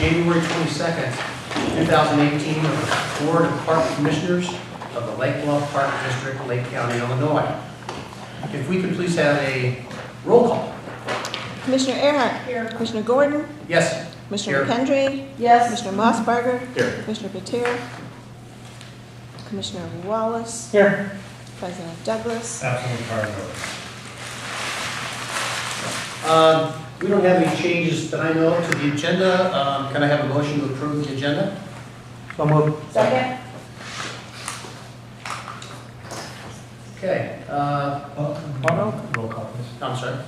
January 22nd, 2018, of the Board of Park Commissioners of the Lake Bluff Park District, Lake County, Illinois. If we could please have a roll call. Commissioner Earhart. Here. Commissioner Gordon. Yes. Commissioner Here. McKendry. Yes. Commissioner Mossberger. Here. Commissioner Petir. Commissioner Wallace. Here. President Douglas. Absolutely cardinal. We don't have any changes that I know to the agenda. Can I have a motion to approve the agenda? So moved. Second. Okay. Roll call, please. I'm sorry.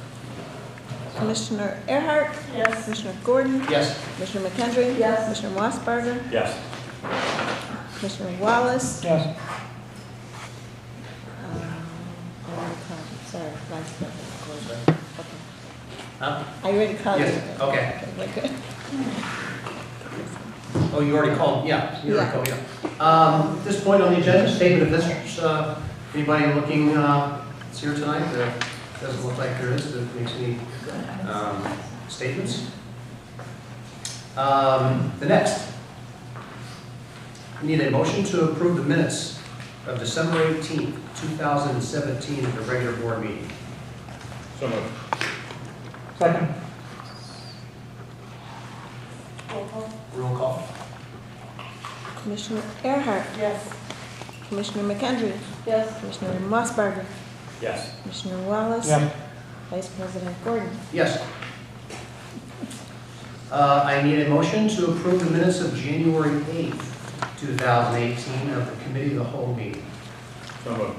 Commissioner Earhart. Yes. Commissioner Gordon. Yes. Commissioner McKendry. Yes. Commissioner Mossberger. Yes. Commissioner Wallace. Yes. Sorry, Vice President Gordon. Okay. Huh? I already called you. Yes. Okay. We're good. Oh, you already called? Yeah. You already Yeah. called, yeah. At this point on the agenda, statement of visitors. Anybody looking that's here tonight that doesn't look like there is, that makes any statements? The next. We need a motion to approve the minutes of December 18th, 2017, at the regular board meeting. So moved. Second. Roll call. Commissioner Earhart. Yes. Commissioner McKendry. Yes. Commissioner Mossberger. Yes. Commissioner Wallace. Yes. Vice President Gordon. Yes. I need a motion to approve the minutes of January 8th, 2018, of the Committee of the Whole meeting. So moved.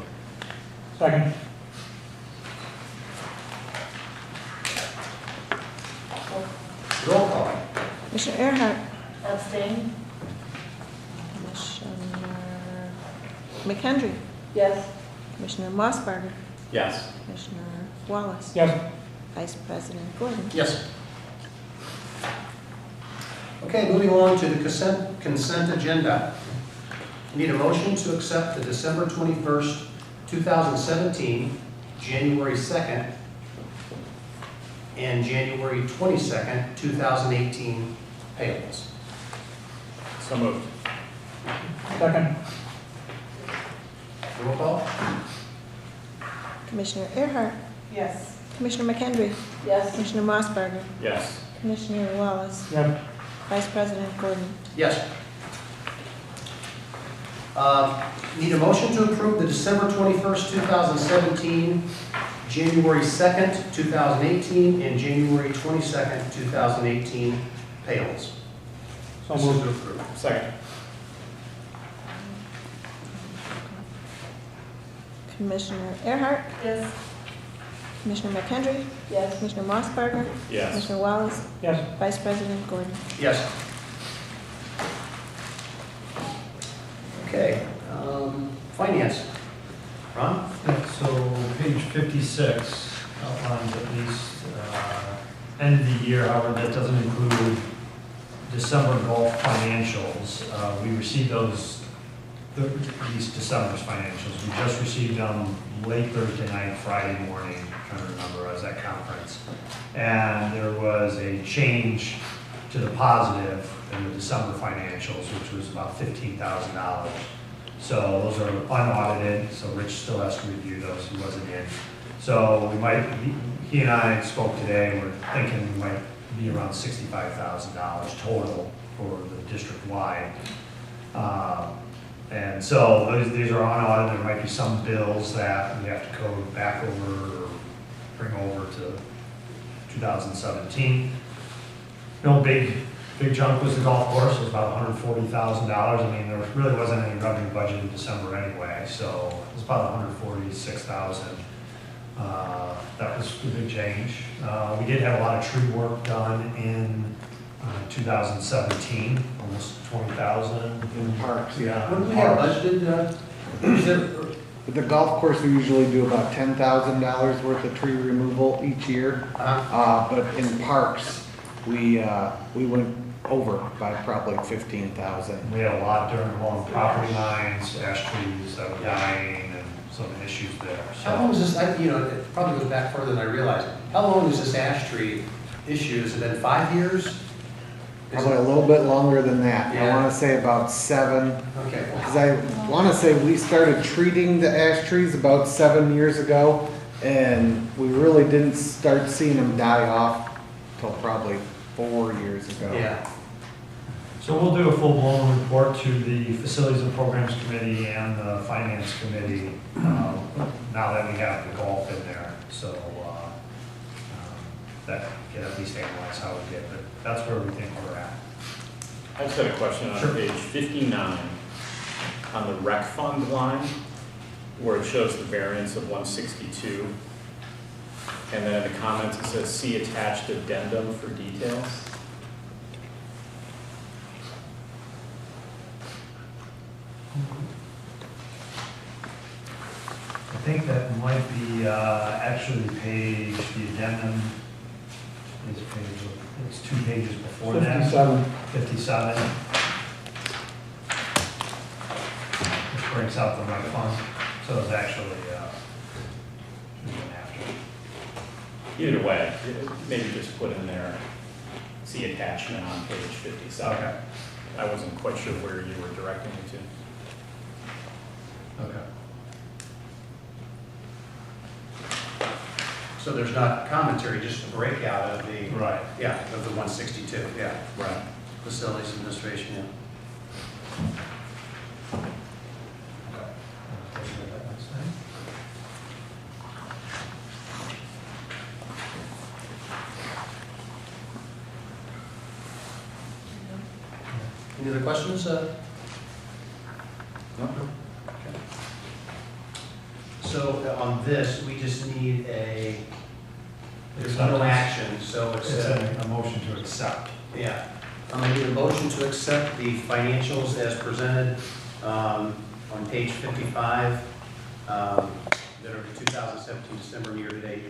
Second. Roll call. Commissioner Earhart. Abstain. Commissioner McKendry. Yes. Commissioner Mossberger. Yes. Commissioner Wallace. Yes. Vice President Gordon. Yes. Okay, moving on to the consent agenda. Need a motion to accept the December 21st, 2017, January 2nd, and January 22nd, 2018 payables. So moved. Second. Roll call. Commissioner Earhart. Yes. Commissioner McKendry. Yes. Commissioner Mossberger. Yes. Commissioner Wallace. Yes. Vice President Gordon. Yes. Need a motion to approve the December 21st, 2017, January 2nd, 2018, and January 22nd, 2018 payables. So Motion moved. to approve. Second. Commissioner Earhart. Yes. Commissioner McKendry. Yes. Commissioner Mossberger. Yes. Commissioner Wallace. Yes. Vice President Gordon. Yes. Okay, finance. Ron? Yeah, so page 56 outlines at least end of the year, however, that doesn't include December golf financials. We received these December's financials. We just received them late Thursday night, Friday morning, I'm trying to remember, I was at conference. And there was a change to the positive in the December financials, which was about $15,000. So those are unaudited, so Rich still has to review those, he wasn't in. So he and I spoke today, we're thinking we might be around $65,000 total for the district-wide. And so these are unaudited. There might be some bills that we have to code back over or bring over to 2017. No big chunk was the golf course. It was about $140,000. I mean, there really wasn't any revenue budget in December anyway, so it was about $146,000. That was a big change. We did have a lot of tree work done in 2017, almost 20,000 in parks. Yeah. What do we have budgeted? With the golf course, we usually do about $10,000 worth of tree removal each year. But in parks, we went over by probably 15,000. We had a lot during along property lines, ash trees that were dying, and some issues there. How long was this, it probably goes back further than I realized. How long was this ash tree issue? Has it been 5 years? Probably a little bit longer than that. I Yeah. wanna say about 7, Okay, because I wanna say we started treating the ash trees about 7 years ago, and we really didn't start seeing them die off till probably 4 years ago. yeah. So we'll do a full-blown report to the Facilities and Programs Committee and the Finance Committee, now that we have the golf in there. So, that can at least analyze how we did, but that's where we think we're at. I just had a question on Sure. page 59, on the rec fund line, where it shows the variance of 162. And then in the comments, it says, see attached addendum for details. I think that might be, actually the addendum is it's 2 pages before that. 57. 57. Which brings out the rec fund, so it's actually, after. Either way, maybe just put in there, see attachment on page 57. Okay. I wasn't quite sure where you were directing me to. Okay. So there's not commentary, just a breakout of the, Right. yeah, of the 162, yeah. Right. Facilities administration, yeah. Okay. Take care of that next time. Any other questions? No? So on this, we just need there's no Acceptance. action, so It's it's, a motion to accept. yeah. I'm gonna need a motion to accept the financials as presented on page 55, that are the 2017 December and year-to-date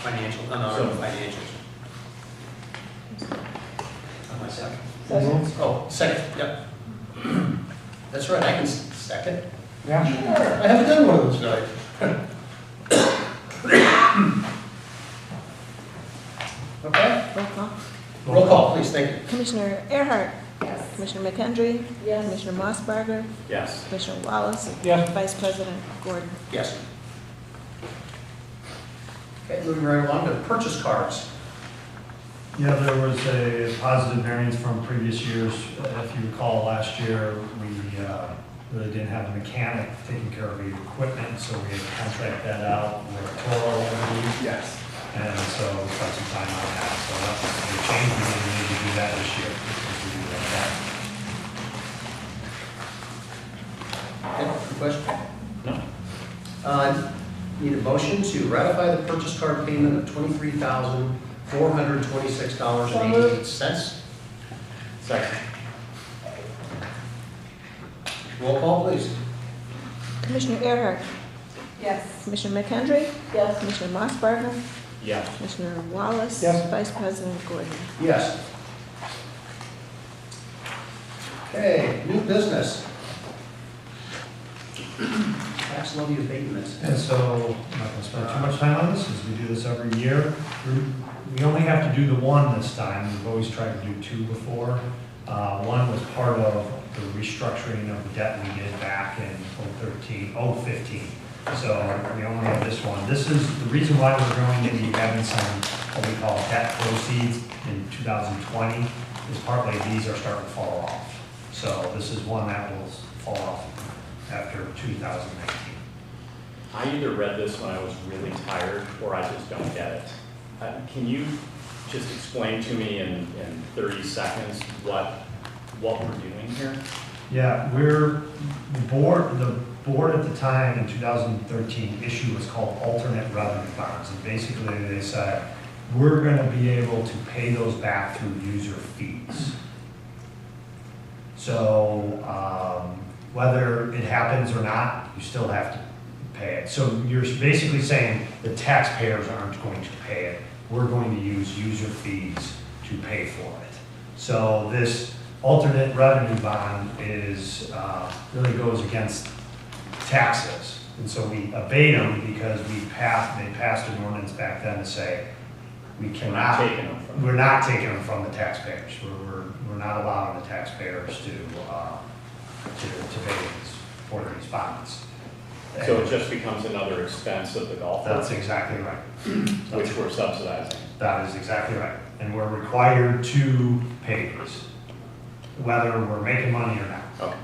financial, financials. My second. Second. Oh, second, yep. That's right, I can second. Yeah. I haven't done one of those tonight. Okay, Roll call. roll call, please, thank you. Commissioner Earhart. Yes. Commissioner McHenry. Yes. Commissioner Mossberger. Yes. Commissioner Wallace. Yes. Vice President Gordon. Yes. Okay, moving right along to purchase cards. Yeah, there was a positive variance from previous years. If you recall, last year, we really didn't have a mechanic taking care of the equipment, so we had to contract that out with Toro, I believe. Yes. And so we spent some time on that. So that's a change. We didn't need to do that this year. because we do like that. Okay, any question? No? Need a motion to ratify the purchase card payment of $23,426.88. Second. Roll call, please. Commissioner Earhart. Yes. Commissioner McHenry. Yes. Commissioner Mossberger. Yes. Commissioner Wallace. Yes. Vice President Gordon. Yes. Okay, new business. Tax levy abatement. And so, I'm not gonna spend too much time on this, because we do this every year. We only have to do the one this time, we've always tried to do 2 before. One was part of the restructuring of the debt we did back in 2015. So we only have this one. This is, the reason why we're going to be having some, what we call debt proceeds in 2020, is partly these are starting to fall off. So this is one that will fall off after 2019. I either read this when I was really tired, or I just don't get it. Can you just explain to me in 30 seconds what we're doing here? Yeah, the board at the time in 2013 issued what's called alternate revenue bonds. And basically they said, we're gonna be able to pay those back through user fees. So, whether it happens or not, you still have to pay it. So you're basically saying the taxpayers aren't going to pay it. We're going to use user fees to pay for it. So this alternate revenue bond is, really goes against taxes. And so we abate them because they passed an ordinance back then to say, We We're cannot. not taking them from. We're not taking them from the taxpayers. We're not allowing the taxpayers to pay for these bonds. So it just becomes another expense of the golf That's course, exactly right. which we're subsidizing. That is exactly right. And we're required to pay these, whether we're making money or not. Okay.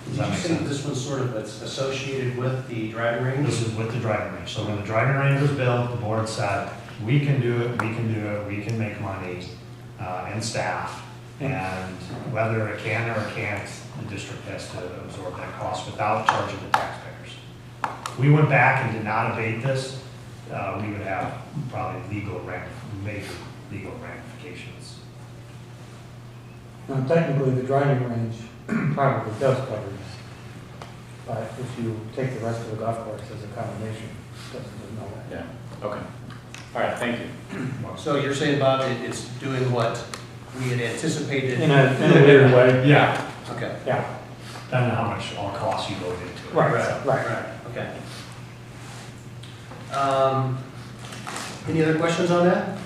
Does Did that you make say sense? this one's sort of associated with the driving range? This is with the driving range. So when the driving range was built, the board said, we can do it, we can do it, we can make money, and staff. And whether it can or it can't, the district has to absorb that cost without charging the taxpayers. If we went back and did not abate this, we would have probably major legal ramifications. Now, technically, the driving range probably does cover this. But if you take the rest of the golf course as a combination, it doesn't know that. Yeah, okay. All right, thank you. So you're saying, Bob, it's doing what we had anticipated? In a weird way. Yeah, Okay. Yeah, depending on how much all costs you load into it. right. Okay. Any other questions on that?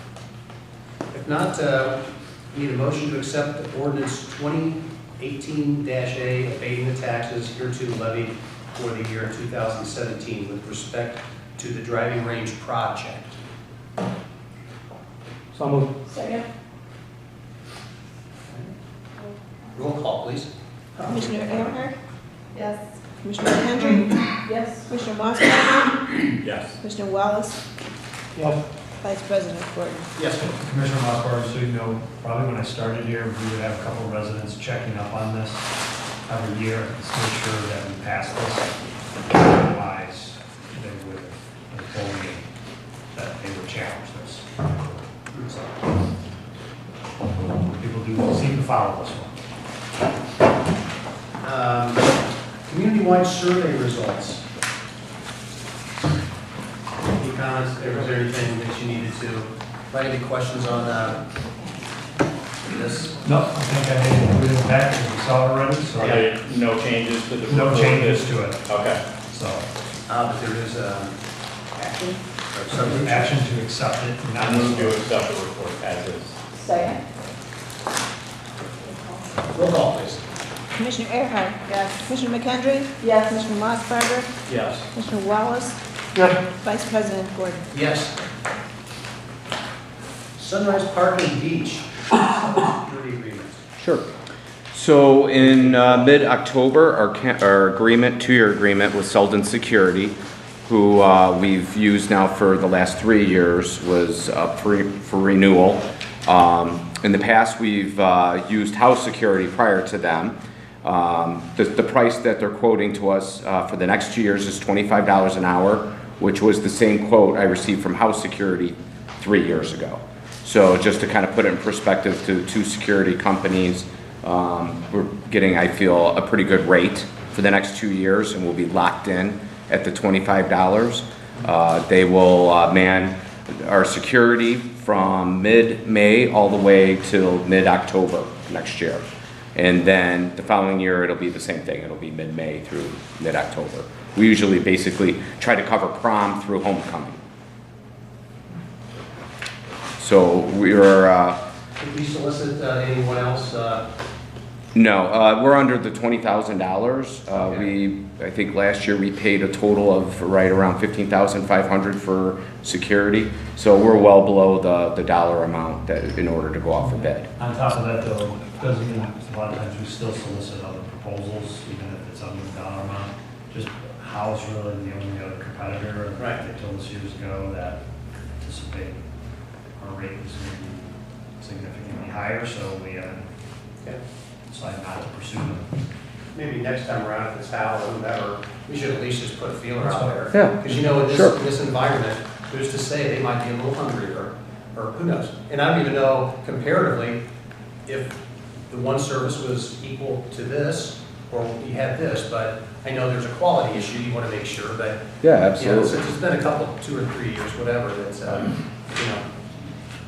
If not, need a motion to accept ordinance 2018-A abating the taxes hereto levied for the year 2017 with respect to the driving range project. So moved. Second. Roll call, please. Commissioner Earhart? Yes. Commissioner Hendry? Yes. Commissioner Mossberger? Yes. Commissioner Wallace? Yes. Vice President Gordon? Yes. Commissioner Mossberg, so you know, probably when I started here, we would have a couple residents checking up on this every year to make sure that we pass this. Otherwise, they would have told me that they would challenge this. So, people do seem to follow this one. Community-wide survey results. Any comments? Was there anything that you needed to, any questions on this? No, I think I made it in the back, as we saw already, so Are there no changes to the? no report? changes to it. Okay. So, But there is action? Or so some action to accept it, I not move to accept the report as is. Second. Roll call, please. Commissioner Earhart? Yes. Commissioner McHenry? Yes. Commissioner Mossberger? Yes. Commissioner Wallace? Yes. Vice President Gordon? Yes. Sunrise Park and Beach, security agreement. Sure. So in mid-October, our agreement, two-year agreement with Selden Security, who we've used now for the last 3 years, was up for renewal. In the past, we've used house security prior to them. The price that they're quoting to us for the next 2 years is $25 an hour, which was the same quote I received from house security 3 years ago. So just to kind of put it in perspective to two security companies, we're getting, I feel, a pretty good rate for the next 2 years, and we'll be locked in at the $25. They will man our security from mid-May all the way till mid-October next year. And then the following year, it'll be the same thing. It'll be mid-May through mid-October. We usually basically try to cover prom through homecoming. So we're... Did we solicit anyone else? No, we're under the $20,000. I think last year we paid a total of right around $15,500 for security. So we're well below the dollar amount that in order to go off for bid. On top of that, though, doesn't mean a lot of times we still solicit other proposals, even if it's under the dollar amount. Just Howe's really the only other competitor. Right. They told us years ago that anticipate our rate was going to be significantly higher, so we decided not to pursue them. Maybe next time around, if it's Hal or whoever, we should at least just put a feeler out there. Yeah. Because you know, in Sure. this environment, who's to say they might be a little hungrier, or who knows? And I don't even know comparatively if the one service was equal to this, or you had this, but I know there's a quality issue, you want to make sure, but Yeah, you know, absolutely. since it's been a couple, 2 or 3 years, whatever, that's, you know,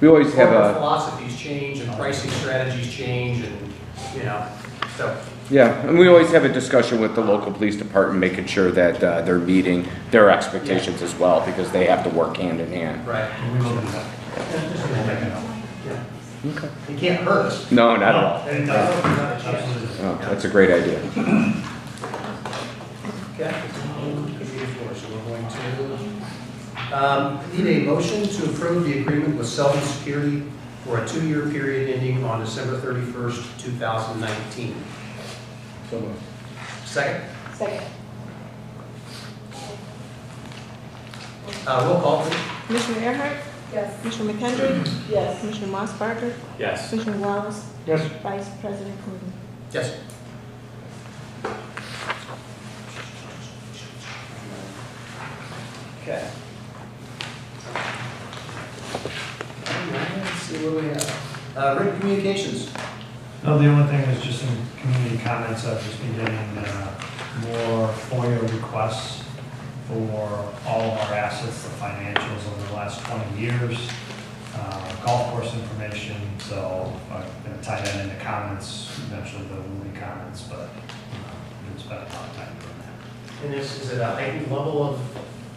We always have corporate a, philosophies change and pricing strategies change, and, you know, so. yeah, and we always have a discussion with the local police department, making sure that they're meeting their expectations as well, because they have to work hand in hand. Right. And we will do that. Just gonna make a note. Yeah. Okay. It can't hurt us. No, not at all. And not a chance. Absolutely. Oh, that's a great idea. Okay. So we're going to, need a motion to approve the agreement with Selden Security for a 2-year period ending on December 31st, 2019. So moved. Second. Second. Roll call, please. Commissioner Earhart? Yes. Commissioner McHenry? Yes. Commissioner Mossbarger? Yes. Commissioner Wallace? Yes. Vice President Gordon? Yes. Okay. Let's see what we have. Written communications. No, the only thing is just some community comments. I've just been getting more FOIA requests for all of our assets, the financials over the last 20 years, golf course information, so I'm going to tie that into comments, eventually the Woolly comments, but we'll spend a lot of time doing that. And is it a heightened level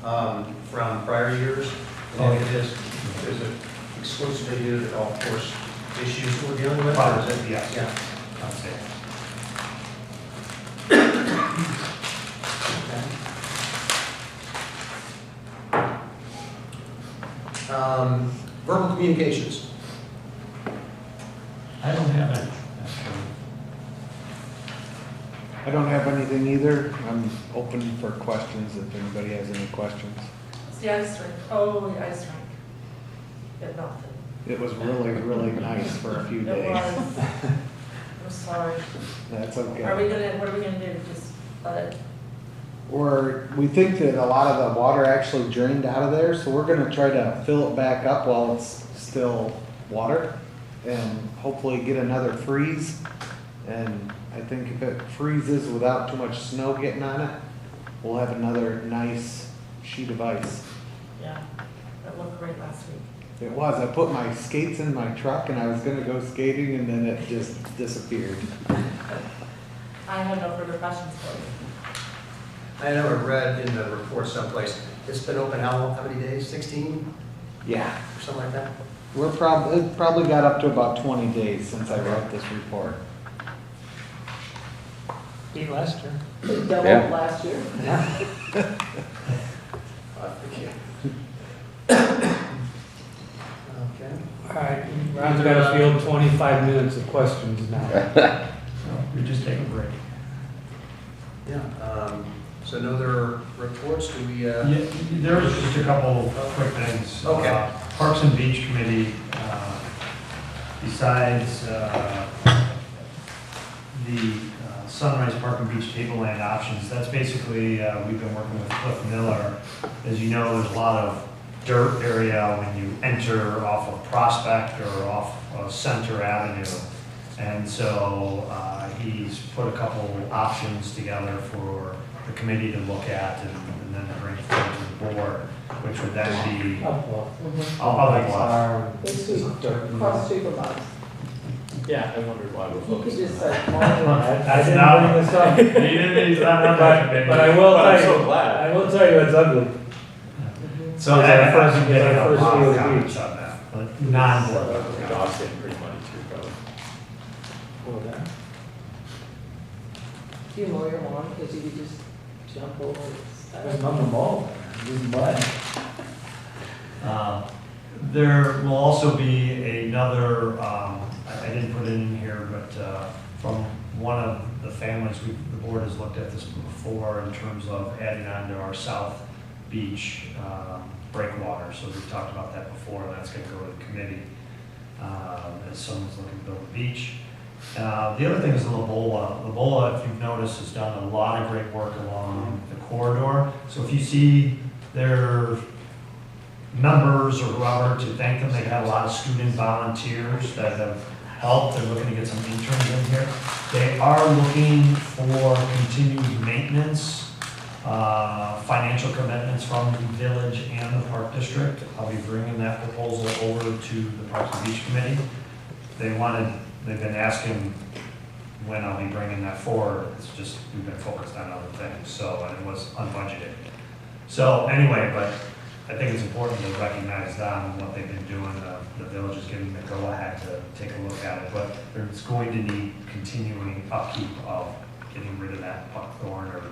of, from prior years? Oh, It is it exclusively due to the golf course issues we're dealing with? or is it- Yes. Yeah. I'd say. Verbal communications. I don't have it, actually. I don't have anything either. I'm open for questions if anybody has any questions. It's the ice rink. Oh, the ice rink. Did nothing. It was really, really nice for a few It days. was. I'm sorry. That's Are okay. what are we gonna do? Just let it? We think that a lot of the water actually drained out of there, so we're gonna try to fill it back up while it's still water and hopefully get another freeze. And I think if it freezes without too much snow getting on it, we'll have another nice sheet of ice. Yeah. That looked great last week. It was, I put my skates in my truck and I was gonna go skating and then it just disappeared. I have no further questions for you. I know I read in the report someplace, it's been open how many days? 16 Yeah. or something like that? It probably got up to about 20 days since I wrote this report. Beat last year. Yeah. last year. Okay. All right, Ron's got to field 25 minutes of questions now. No, we just take a break. Yeah, so no other reports, do we, Yeah, there was just a couple of quick things. Okay. Parks and Beach Committee, besides the Sunrise Park and Beach Tableland options, that's basically, we've been working with Cliff Miller. As you know, there's a lot of dirt area when you enter off of Prospect or off of Center Avenue. And so he's put a couple options together for the committee to look at and then to bring forward to the board, which would then be public law. Cross street from us. Yeah, I wondered why we're You could focusing just on say, that. I didn't not- bring this up, He didn't, he's not on that committee. but I will But I'm tell so you, glad. I will tell you it's ugly. So It's our that first- I'm getting it's a our first lot of field comments beach. on that, but non-board. The dog's getting pretty muddy too, probably. do you mow your lawn? Because you could just jump over it. There's nothing wrong with mud. There will also be another, I didn't put it in here, but from one of the families, the board has looked at this before in terms of adding on to our South Beach breakwater. So we've talked about that before, and that's going to go to the committee as someone's looking to build a beach. The other thing is the Lobola. Lobola, if you've noticed, has done a lot of great work along the corridor. So if you see their members or whoever, to thank them, they have a lot of student volunteers that have helped. They're looking to get some interns in here. They are looking for continued maintenance, financial commitments from the village and the park district. I'll be bringing that proposal over to the Parks and Beach Committee. They've been asking when I'll be bringing that forward. It's just, we've been focused on other things, so, and it was unbudgeted. So anyway, but I think it's important to recognize them, what they've been doing. The village is giving the go-ahead to take a look at it, but there's going to need continuing upkeep of getting rid of that buckthorn or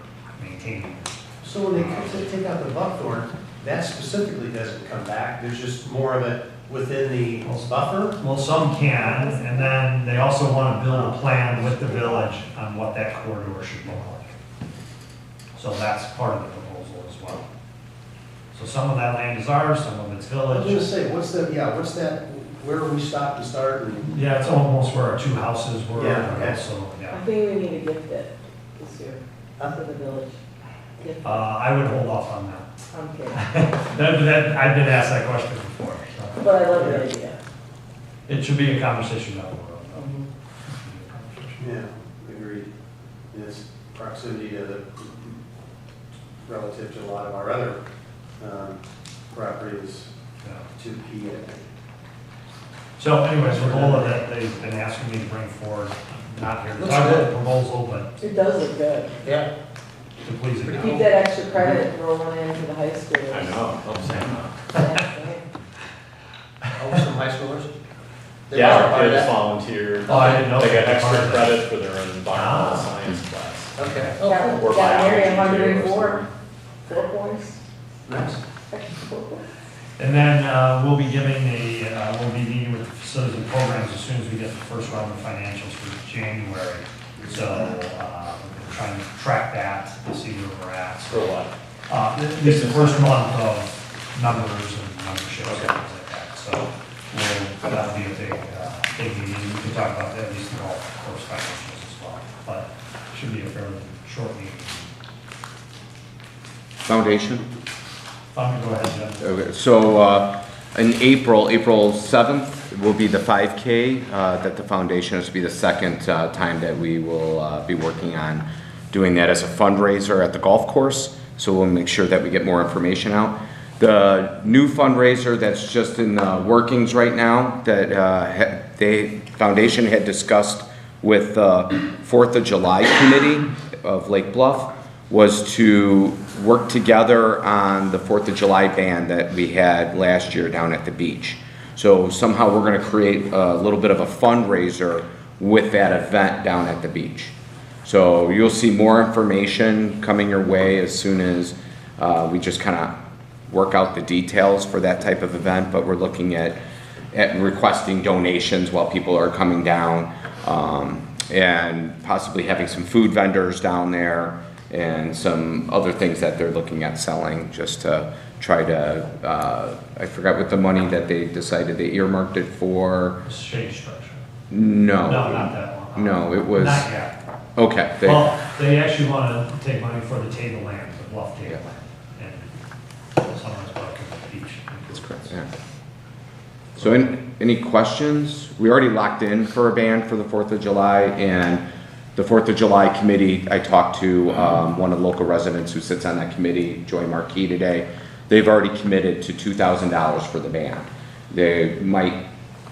maintaining. So when they take out the buckthorn, that specifically doesn't come back, there's just more of it within the buffer? Well, some can, and then they also want to build a plan with the village on what that corridor should look like. So that's part of the proposal as well. So some of that land is ours, some of it's I was gonna village. say, what's that, where do we stop and start and? Yeah, it's almost where our two houses were, Yeah, but okay. also, I yeah. think we need to gift it this year to the village. Gift it. I would hold off on that. I'm kidding, I've been asked that question before, so. but I love the idea. It should be a conversation down the road. Mhm. Yeah, agreed. It's proximity to the, relative to a lot of our other properties, Yeah. to key, I think. So anyways, Rolla, that they've been asking me to bring forward, not here to Looks talk about good. the proposal, but It does look good. Yeah. to please the Keep town. that extra credit rolling into the high school. I know, I'm saying Oh, some high schoolers? They are Yeah, part they of just that? volunteered. Oh, I didn't know They they got were part extra of that. credit for their environmental science class. Okay. Got Or married at biology, too, 104, 4 points. Nice. And then we'll be we'll be meeting with facilities and programs as soon as we get the first round of financials for January. So we're trying to track that to see where we're at. For what? This is the first month of numbers and memberships and things like that. So that'll be a big meeting. We can talk about that, at least the golf course financials as well. But it should be a fairly short meeting. Foundation? Go ahead, Jeff. Okay, so in April 7th will be the 5K that the foundation is to be the second time that we will be working on doing that as a fundraiser at the golf course. So we'll make sure that we get more information out. The new fundraiser that's just in the workings right now that the foundation had discussed with the 4th of July committee of Lake Bluff was to work together on the 4th of July band that we had last year down at the beach. So somehow we're going to create a little bit of a fundraiser with that event down at the beach. So you'll see more information coming your way as soon as we just kind of work out the details for that type of event, but we're looking at requesting donations while people are coming down, and possibly having some food vendors down there and some other things that they're looking at selling, just to try to, I forgot what the money that they decided they earmarked it for. Shade structure. No. No, not that one. No, it was, Not yet. okay. Well, they actually want to take money for the tableland, the Bluff tableland, and Sunrise Park and the beach. That's correct, yeah. So any questions? We already locked in for a band for the 4th of July, and the 4th of July committee, I talked to one of the local residents who sits on that committee, Joy Marquis, today. They've already committed to $2,000 for the band. They might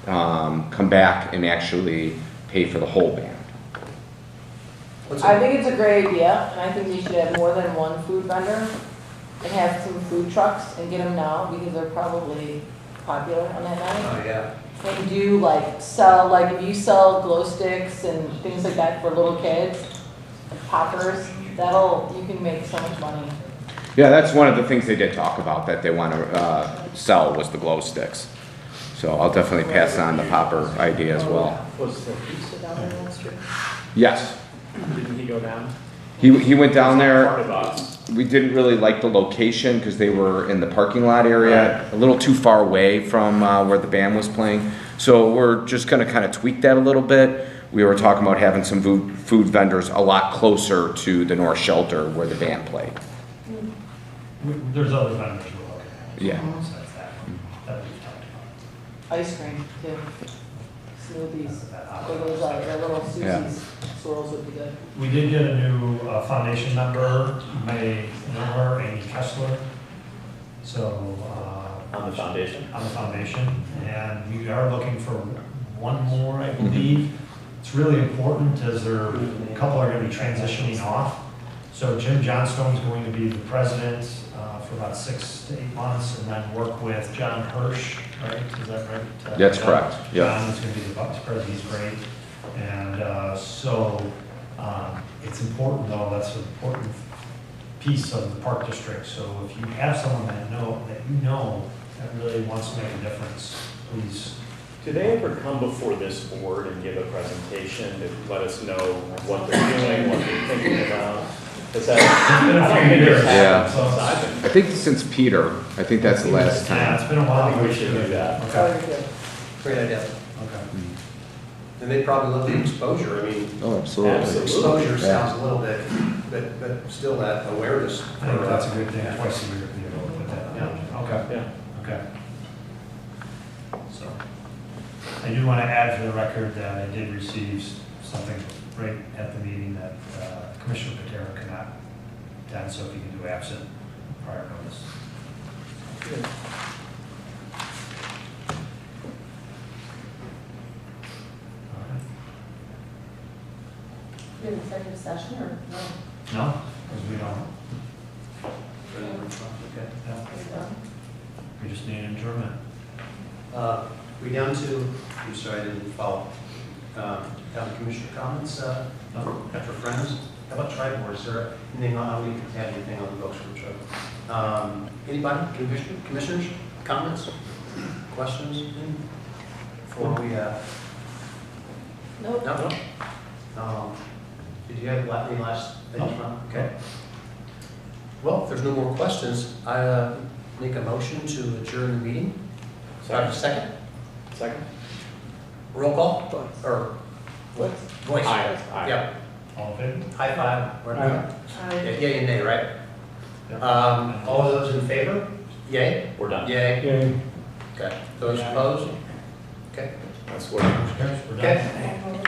come back and actually pay for the whole band. I think it's a great idea, and I think we should have more than one food vendor and have some food trucks and get them now because they're probably popular on that night. Oh, yeah. And do sell, if you sell glow sticks and things like that for little kids, poppers, you can make so much money. Yeah, that's one of the things they did talk about that they want to sell was the glow sticks. So I'll definitely pass on the popper idea as well. Was the pizza down there last year? Yes, Didn't he go down? he went down there. Part of us. We didn't really like the location because they were in the parking lot area, a little too far away from where the band was playing. So we're just gonna kind of tweak that a little bit. We were talking about having some food vendors a lot closer to the North Shelter where the band played. There's other vendors we're looking at. Yeah. Besides that we've talked about. Ice cream, too. Smoothies. That Or those, little Susie's swirls would be good. We did get a new foundation member, you may know her, Amy Kessler. So, On the foundation? on the foundation, and we are looking for one more, I believe. It's really important as a couple are going to be transitioning off. So Jim Johnstone's going to be the president for about 6 to 8 months, and then work with John Hirsch, right? Is that right? That's correct, yeah. John is going to be the vice president, he's great. And it's important, though, that's an important piece of the park district. So if you have someone that you know that really wants to make a difference, please. Do they ever come before this board and give a presentation to let us know what they're doing, what they're thinking about? Is that, It's been a I don't few think years. it's Yeah. happened since I've been. I think since Peter, I think that's the last Yeah, time. it's been a while. I think we should do that. Okay, Great idea. okay. And they probably look at exposure, I mean, Oh, Absolutely. exposure sounds a little bit, but still that awareness. I think that's a good thing, twice a year to be able to put that on. Okay, Yeah. okay. So, I do want to add for the record that I did receive something right at the meeting that Commissioner Patera could not attend, so if you can do absent prior notice. Good. All right. We have an executive session or no? No, because we don't, Okay. yeah, We're done? we just need an adjournment. We down to, I'm sorry, I didn't follow. Down to commissioner comments, No? after friends. How about tri board, sir? Anything on, we can have anything on the books for tri. Anybody, commissioners, comments, questions? Before we, Nope. no? Did you have any last things, No. Ron? Okay. Well, if there's no more questions, I make a motion to adjourn the meeting. Second? Second? Roll call? Or Let's- voice? Aye. Aye. Yep. All in favor? High five. We're done. Aye. Yay and nay, right? Yeah. All those in favor? Yay? We're done. Yay? Okay. Those opposed? Okay. That's what. Motion carries. We're done. Okay.